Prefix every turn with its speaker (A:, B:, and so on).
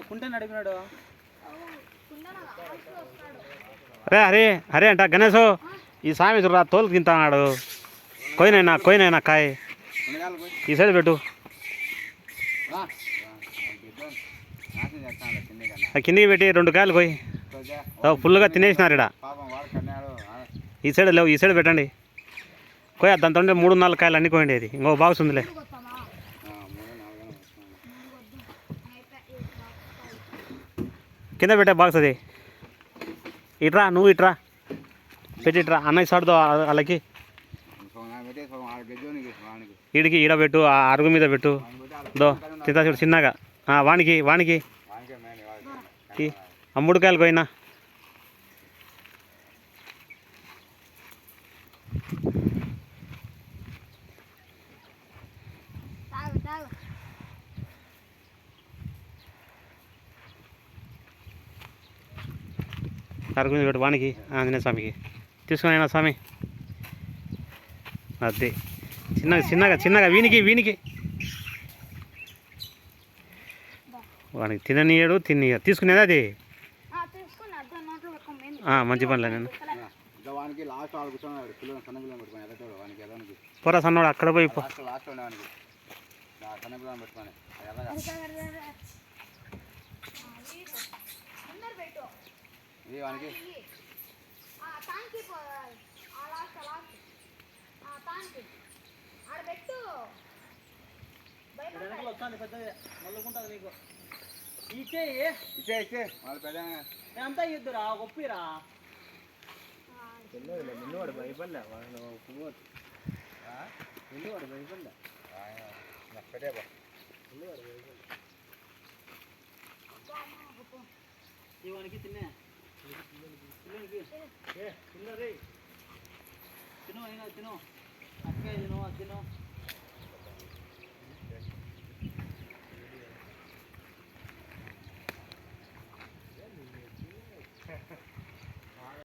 A: కుంటే నడిపినాడు.
B: అరే హరే హరే అంట గణేష్ ఈ సామి చూడరా తోలు తింటాడు. కొయినైనా కాయ ఈ సైడ్ పెట్టు. కిందికి పెట్టి 2 కాయలు కొయ్యి. ఫుల్గా తినేసినారు ఇక్కడ. ఈ సైడ్ లేవు, ఈ సైడ్ పెట్టండి. కొయ్య దాంతో 3-4 కాయలు అన్నీ కోయండి. అది ఇంకో బాక్స్ ఉందిలే. కింద పెట్టే బాక్స్ అది. ఇట్రా నువ్వు ఇట్రా పెట్టి ఇట్రా అన్నయ్య సాడుతో వాళ్ళకి ఈడికి ఈడ పెట్టు. ఆ అరుగు మీద పెట్టు. దో తింటా చూడు చిన్నగా. వానికి ఆ 3 కాయలు పోయినా. అరుగు మీద పెట్టు వానికి ఆంజనేయ స్వామికి. తీసుకుని స్వామి అదే చిన్నగా వీనికి వానికి తిననీయడు తీసుకునేది అది. మంచి పనిలే. నేను పోరా సన్నోడు అక్కడ పోయి
A: అంతా ఇద్దురా ఒప్పిరా. నిన్నవాడు భయపడలే ఇవానికి తిన్నా తిను అయినా తిను అక్కే తిను.